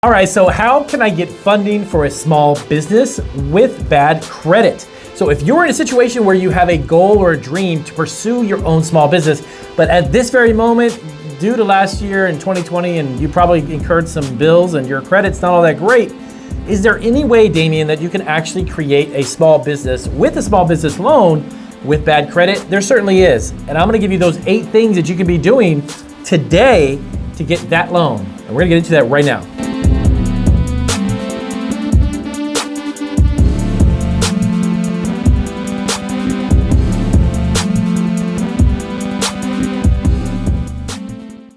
All right, so how can I get funding for a small business with bad credit? So if you're in a situation where you have a goal or a dream to pursue your own small business, but at this very moment, due to last year in 2020, and you probably incurred some bills and your credit's not all that great, is there any way, Damien, that you can actually create a small business with a small business loan with bad credit? There certainly is. And I'm gonna give you those 8 things that you can be doing today to get that loan. And we're gonna get into that right now.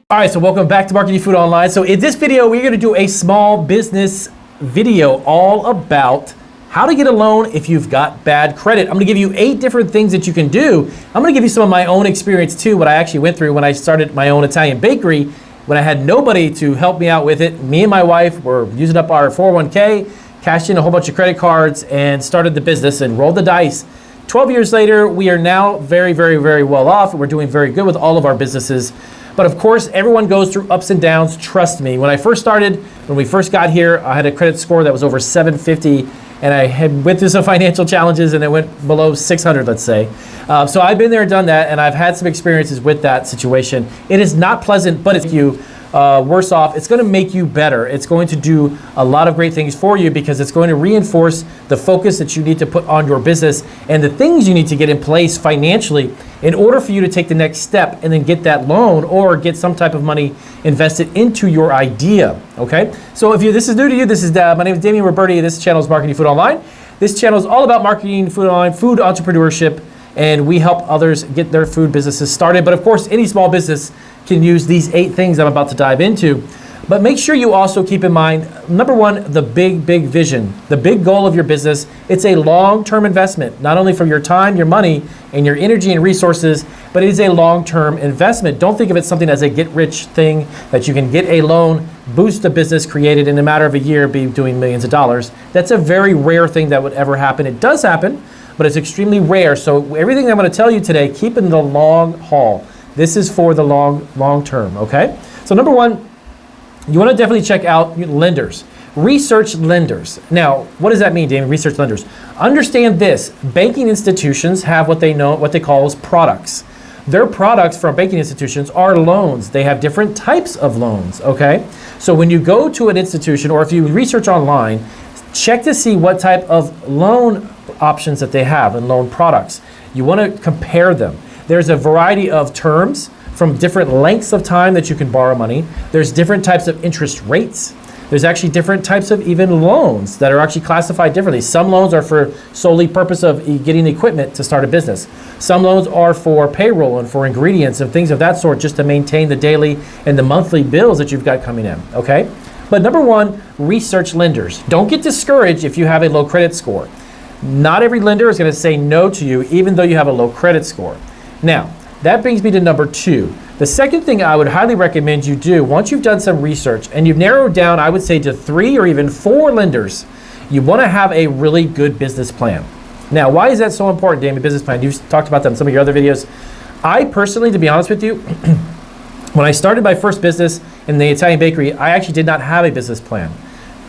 All right, so welcome back to Marketing Food Online. So in this video, we're gonna do a small business video all about how to get a loan if you've got bad credit. I'm gonna give you 8 different things that you can do. I'm gonna give you some of my own experience too, what I actually went through when I started my own Italian bakery, when I had nobody to help me out with it. Me and my wife were using up our 401k, cashed in a whole bunch of credit cards and started the business and rolled the dice. 12 years later, we are now very, very, very well off. We're doing very good with all of our businesses. But of course, everyone goes through ups and downs. Trust me. When I first started, when we first got here, I had a credit score that was over 750, and I had went through some financial challenges, and it went below 600, let's say. So I've been there, done that, and I've had some experiences with that situation. It is not pleasant, but if you worse off, it's going to make you better. It's going to do a lot of great things for you because it's going to reinforce the focus that you need to put on your business and the things you need to get in place financially in order for you to take the next step and then get that loan or get some type of money invested into your idea, okay? So if this is new to you, my name is Damien Roberti. This channel is Marketing Food Online. This channel is all about marketing food online, food entrepreneurship, and we help others get their food businesses started. But of course, any small business can use these 8 things I'm about to dive into. But make sure you also keep in mind, number one, the big vision, the big goal of your business. It's a long-term investment, not only for your time, your money, and your energy and resources, but it is a long-term investment. Don't think of it something as a get-rich thing that you can get a loan, boost a business, create it in a matter of a year, be doing millions of dollars. That's a very rare thing that would ever happen. It does happen, but it's extremely rare. So everything I'm going to tell you today, keep in the long haul. This is for the long term, okay? So number one, you want to definitely check out lenders. Research lenders. Now, what does that mean, Damien? Research lenders. Understand this. Banking institutions have what they call as products. Their products from banking institutions are loans. They have different types of loans, okay? So when you go to an institution or if you research online, check to see what type of loan options that they have and loan products. You want to compare them. There's a variety of terms from different lengths of time that you can borrow money. There's different types of interest rates. There's actually different types of even loans that are actually classified differently. Some loans are for solely purpose of getting equipment to start a business. Some loans are for payroll and for ingredients and things of that sort just to maintain the daily and the monthly bills that you've got coming in, okay? But number one, research lenders. Don't get discouraged if you have a low credit score. Not every lender is gonna say no to you even though you have a low credit score. Now, that brings me to number 2. The second thing I would highly recommend you do, once you've done some research and you've narrowed down, I would say to 3 or even 4 lenders, you wanna have a really good business plan. Now, why is that so important, Damien, business plan? You've talked about that in some of your other videos. I personally, to be honest with you, when I started my first business in the Italian bakery, I actually did not have a business plan.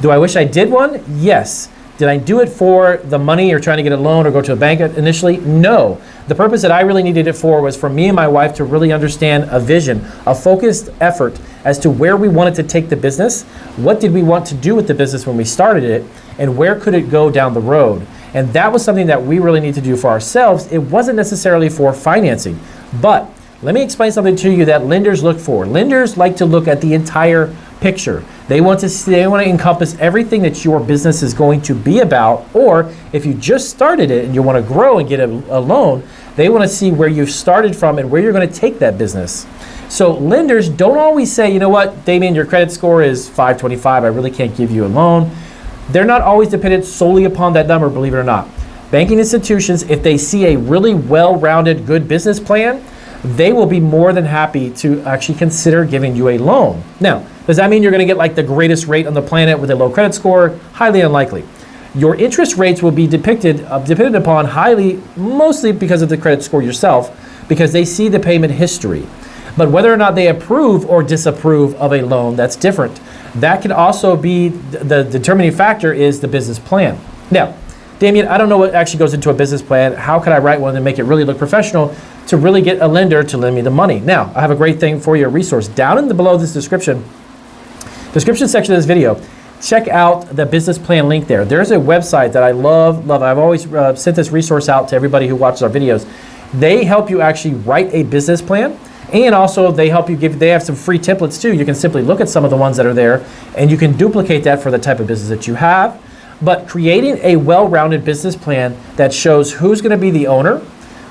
Do I wish I did one? Yes. Did I do it for the money or trying to get a loan or go to a bank initially? No. The purpose that I really needed it for was for me and my wife to really understand a vision, a focused effort as to where we wanted to take the business, what did we want to do with the business when we started it, and where could it go down the road. And that was something that we really need to do for ourselves. It wasn't necessarily for financing. But let me explain something to you that lenders look for. Lenders like to look at the entire picture. They want to encompass everything that your business is going to be about, or if you just started it and you want to grow and get a loan, they want to see where you've started from and where you're going to take that business. So lenders don't always say, you know what, Damien, your credit score is 525, I really can't give you a loan. They're not always dependent solely upon that number, believe it or not. Banking institutions, if they see a really well-rounded, good business plan, they will be more than happy to actually consider giving you a loan. Now, does that mean you're gonna get like the greatest rate on the planet with a low credit score? Highly unlikely. Your interest rates will be dependent upon mostly because of the credit score yourself, because they see the payment history. But whether or not they approve or disapprove of a loan, that's different. That can also be the determining factor is the business plan. Now, Damien, I don't know what actually goes into a business plan. How can I write one and make it really look professional to really get a lender to lend me the money? Now, I have a great thing for you, a resource. Down in below this description section of this video, check out the business plan link there. There's a website that I love. I've always sent this resource out to everybody who watches our videos. They help you actually write a business plan, and also they help you they have some free templates too. You can simply look at some of the ones that are there, and you can duplicate that for the type of business that you have. But creating a well-rounded business plan that shows who's going to be the owner,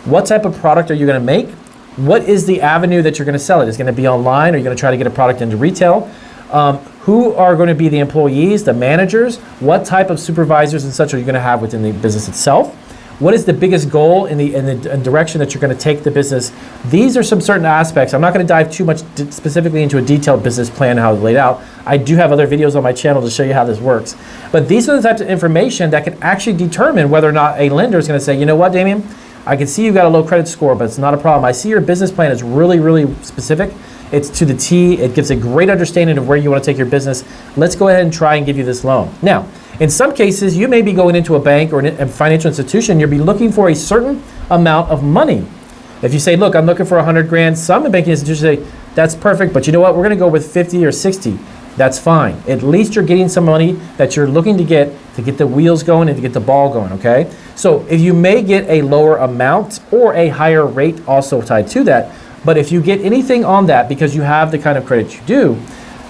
what type of product are you going to make, what is the avenue that you're going to sell it? Is it going to be online? Are you going to try to get a product into retail? Who are going to be the employees, the managers? What type of supervisors and such are you going to have within the business itself? What is the biggest goal in the direction that you're going to take the business? These are some certain aspects. I'm not going to dive too much specifically into a detailed business plan, how it's laid out. I do have other videos on my channel to show you how this works. But these are the types of information that can actually determine whether or not a lender is going to say, you know what, Damien, I can see you've got a low credit score, but it's not a problem. I see your business plan is really, really specific. It's to the T. It gives a great understanding of where you want to take your business. Let's go ahead and try and give you this loan. Now, in some cases, you may be going into a bank or a financial institution. You'll be looking for a certain amount of money. If you say, look, I'm looking for 100 grand, some banking institutions say, that's perfect, but you know what? We're going to go with 50 or 60. That's fine. At least you're getting some money that you're looking to get the wheels going and to get the ball going, okay? So if you may get a lower amount or a higher rate also tied to that, but if you get anything on that because you have the kind of credit you do,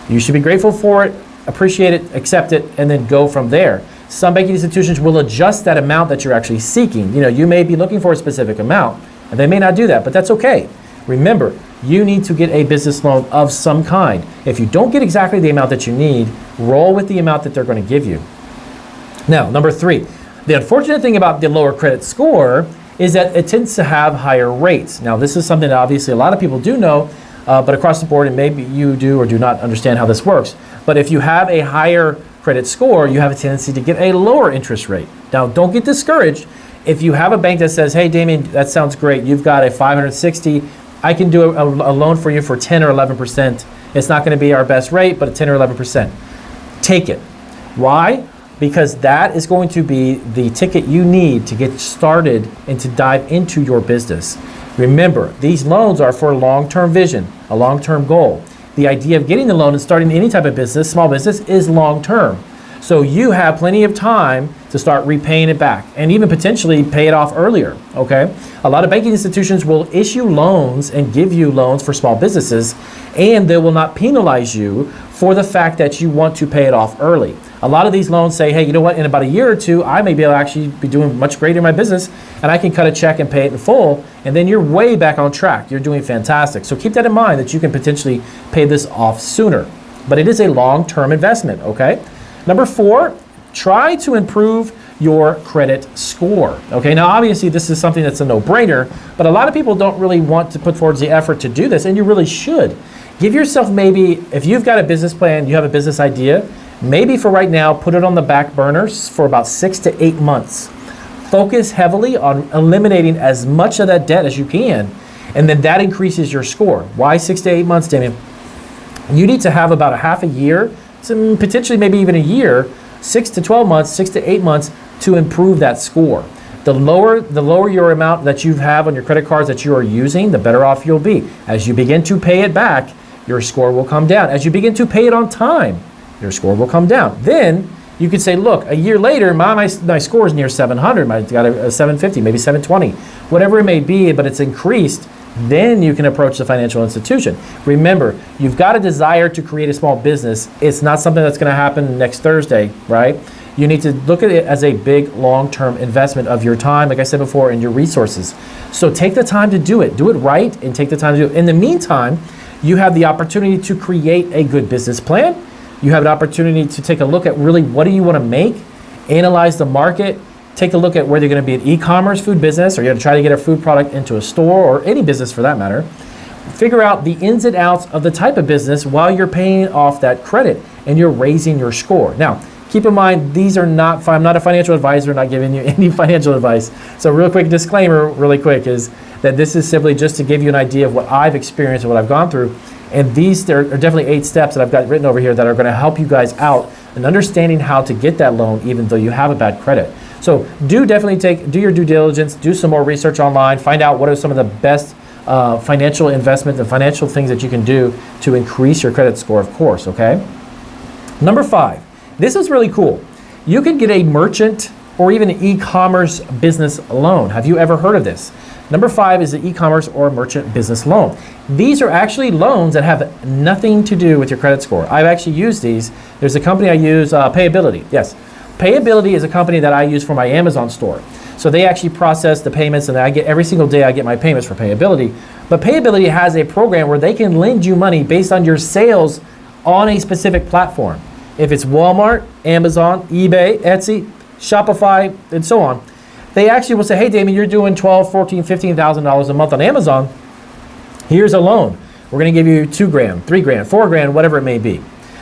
you should be grateful for it, appreciate it, accept it, and then go from there. Some banking institutions will adjust that amount that you're actually seeking. You know, you may be looking for a specific amount, and they may not do that, but that's okay. Remember, you need to get a business loan of some kind. If you don't get exactly the amount that you need, roll with the amount that they're going to give you. Now, number 3, the unfortunate thing about the lower credit score is that it tends to have higher rates. Now, this is something that obviously a lot of people do know, but across the board, and maybe you do or do not understand how this works. But if you have a higher credit score, you have a tendency to get a lower interest rate. Now, don't get discouraged. If you have a bank that says, hey, Damien, that sounds great. You've got a 560. I can do a loan for you for 10 or 11%. It's not going to be our best rate, but 10 or 11%. Take it. Why? Because that is going to be the ticket you need to get started and to dive into your business. Remember, these loans are for long-term vision, a long-term goal. The idea of getting the loan and starting any type of business, small business, is long-term. So you have plenty of time to start repaying it back and even potentially pay it off earlier, okay? A lot of banking institutions will issue loans and give you loans for small businesses, and they will not penalize you for the fact that you want to pay it off early. A lot of these loans say, hey, you know what, in about a year or two, I may be able to actually be doing much greater in my business, and I can cut a check and pay it in full, and then you're way back on track. You're doing fantastic. So keep that in mind that you can potentially pay this off sooner. But it is a long-term investment, okay? Number 4, try to improve your credit score. Okay, now obviously this is something that's a no-brainer, but a lot of people don't really want to put forward the effort to do this, and you really should. Give yourself maybe, if you've got a business plan, you have a business idea, maybe for right now, put it on the back burners for about 6 to 8 months. Focus heavily on eliminating as much of that debt as you can, and then that increases your score. Why 6 to 8 months, Damien? You need to have about a half a year, some potentially maybe even a year, 6 to 12 months, 6 to 8 months to improve that score. The lower your amount that you have on your credit cards that you are using, the better off you'll be. As you begin to pay it back, your score will come down. As you begin to pay it on time, your score will come down. Then you could say, look, a year later, my score is near 700. I got a 750, maybe 720, whatever it may be, but it's increased. Then you can approach the financial institution. Remember, you've got a desire to create a small business. It's not something that's going to happen next Thursday, right? You need to look at it as a big long-term investment of your time, like I said before, and your resources. So take the time to do it. Do it right and take the time to do it. In the meantime, you have the opportunity to create a good business plan. You have an opportunity to take a look at really what do you want to make, analyze the market, take a look at whether you're going to be an e-commerce food business or you're going to try to get a food product into a store or any business for that matter. Figure out the ins and outs of the type of business while you're paying off that credit and you're raising your score. Now, Keep in mind, these are not, I'm not a financial advisor, not giving you any financial advice. So real quick disclaimer, really quick, is that this is simply just to give you an idea of what I've experienced and what I've gone through. And these are definitely 8 steps that I've got written over here that are going to help you guys out in understanding how to get that loan even though you have a bad credit. So do definitely do your due diligence, do some more research online, find out what are some of the best financial investments and financial things that you can do to increase your credit score, of course, okay? Number 5, this is really cool. You can get a merchant or even an e-commerce business loan. Have you ever heard of this? Number 5 is the e-commerce or merchant business loan. These are actually loans that have nothing to do with your credit score. I've actually used these. There's a company I use, Payability. Yes, Payability is a company that I use for my Amazon store. So they actually process the payments, and I get every single day I get my payments for Payability. But Payability has a program where they can lend you money based on your sales on a specific platform. If it's Walmart, Amazon, eBay, Etsy, Shopify, and so on, they actually will say, hey, Damon, you're doing $12,000, $14,000, $15,000 a month on Amazon. Here's a loan. We're going to give you $2,000, $3,000, $4,000, whatever it may be.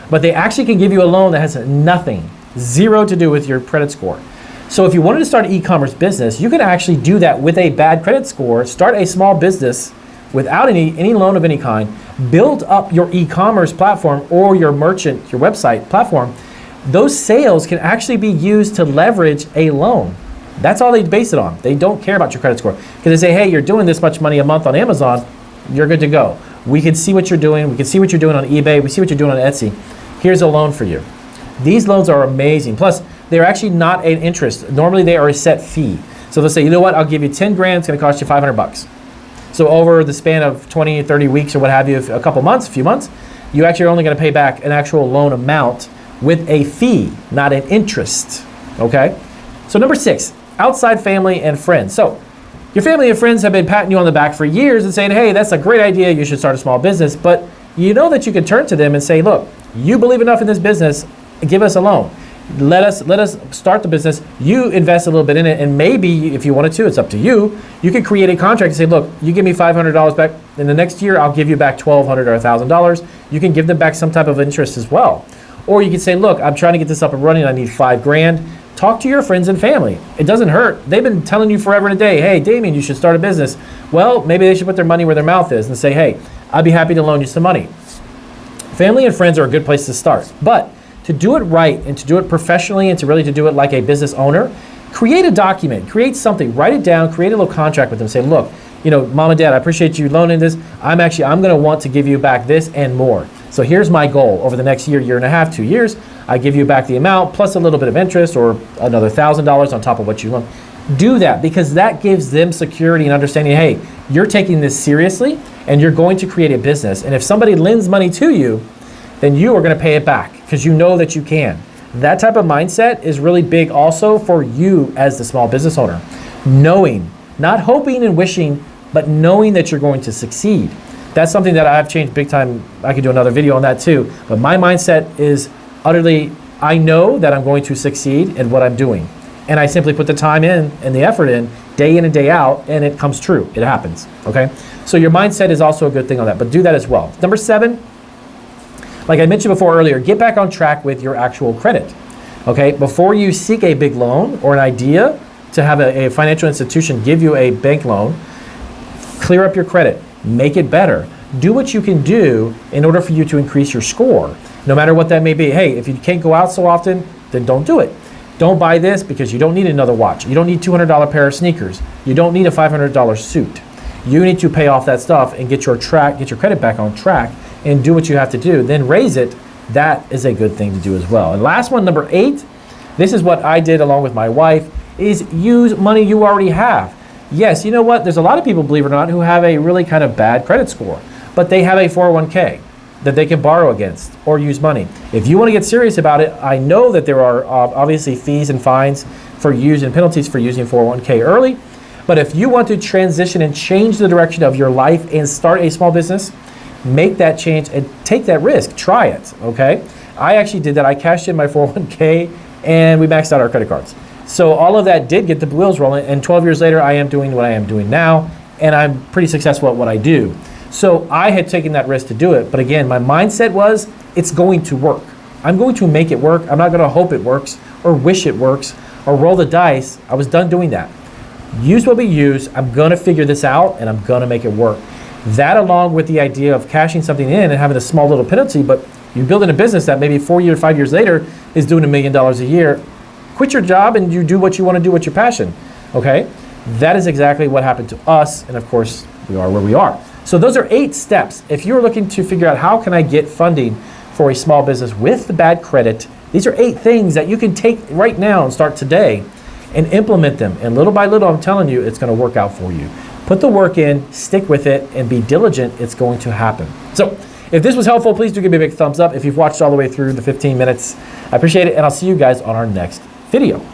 But they actually can give you a loan that has nothing, zero to do with your credit score. So if you wanted to start an e-commerce business, you can actually do that with a bad credit score, start a small business without any loan of any kind, build up your e-commerce platform or your merchant, your website platform. Those sales can actually be used to leverage a loan. That's all they base it on. They don't care about your credit score. Because they say, hey, you're doing this much money a month on Amazon, you're good to go. We can see what you're doing. We can see what you're doing on eBay. We see what you're doing on Etsy. Here's a loan for you. These loans are amazing. Plus, they're actually not an interest. Normally, they are a set fee. So they'll say, you know what, I'll give you 10 grand, it's gonna cost you 500 bucks. So over the span of 20, 30 weeks or what have you, a couple months, a few months, you actually are only gonna pay back an actual loan amount with a fee, not an interest, okay? So number 6, outside family and friends. So your family and friends have been patting you on the back for years and saying, hey, that's a great idea, you should start a small business, but you know that you can turn to them and say, look, you believe enough in this business, give us a loan. Let us start the business. You invest a little bit in it, and maybe if you wanted to, it's up to you. You could create a contract and say, look, you give me $500 back in the next year, I'll give you back $1,200 or $1,000. You can give them back some type of interest as well. Or you could say, look, I'm trying to get this up and running, I need $5,000. Talk to your friends and family. It doesn't hurt. They've been telling you forever and a day, hey, Damien, you should start a business. Well, maybe they should put their money where their mouth is and say, hey, I'd be happy to loan you some money. Family and friends are a good place to start. But to do it right and to do it professionally and to really to do it like a business owner, create a document, create something, write it down, create a little contract with them. Say, look, you know, mom and dad, I appreciate you loaning this. I'm going to want to give you back this and more. So here's my goal over the next year, year and a half, 2 years. I give you back the amount plus a little bit of interest or another $1,000 on top of what you loan. Do that because that gives them security and understanding, hey, you're taking this seriously and you're going to create a business. And if somebody lends money to you, then you are going to pay it back because you know that you can. That type of mindset is really big also for you as the small business owner. Knowing, not hoping and wishing, but knowing that you're going to succeed. That's something that I've changed big time. I could do another video on that too. But my mindset is utterly, I know that I'm going to succeed in what I'm doing. And I simply put the time in and the effort in and day out, and it comes true. It happens, okay? So your mindset is also a good thing on that, but do that as well. Number 7, like I mentioned before earlier, get back on track with your actual credit, okay? Before you seek a big loan or an idea to have a financial institution give you a bank loan, clear up your credit, make it better. Do what you can do in order for you to increase your score, no matter what that may be. Hey, if you can't go out so often, then don't do it. Don't buy this because you don't need another watch. You don't need $200 pair of sneakers. You don't need a $500 suit. You need to pay off that stuff and get your credit back on track and do what you have to do. Then raise it. That is a good thing to do as well. And last one, number 8, this is what I did along with my wife, is use money you already have. Yes, you know what? There's a lot of people, believe it or not, who have a really kind of bad credit score, but they have a 401k that they can borrow against or use money. If you want to get serious about it, I know that there are obviously fees and fines for use and penalties for using 401k early, but if you want to transition and change the direction of your life and start a small business, make that change and take that risk. Try it, okay? I actually did that. I cashed in my 401k and we maxed out our credit cards. So all of that did get the wheels rolling, and 12 years later, I am doing what I am doing now, and I'm pretty successful at what I do. So I had taken that risk to do it, but again, my mindset was, it's going to work. I'm going to make it work. I'm not going to hope it works or wish it works or roll the dice. I was done doing that. Use what we use. I'm going to figure this out and I'm going to make it work. That, along with the idea of cashing something in and having a small little penalty, but you're building a business that maybe 4 years, 5 years later is doing $1 million a year. Quit your job and you do what you want to do with your passion. Okay? That is exactly what happened to us. And of course, we are where we are. So those are 8 steps. If you're looking to figure out how can I get funding for a small business with the bad credit, these are 8 things that you can take right now and start today and implement them. And little by little, I'm telling you, it's going to work out for you. Put the work in, stick with it, and be diligent. It's going to happen. So if this was helpful, please do give me a big thumbs up. If you've watched all the way through the 15 minutes, I appreciate it. And I'll see you guys on our next video.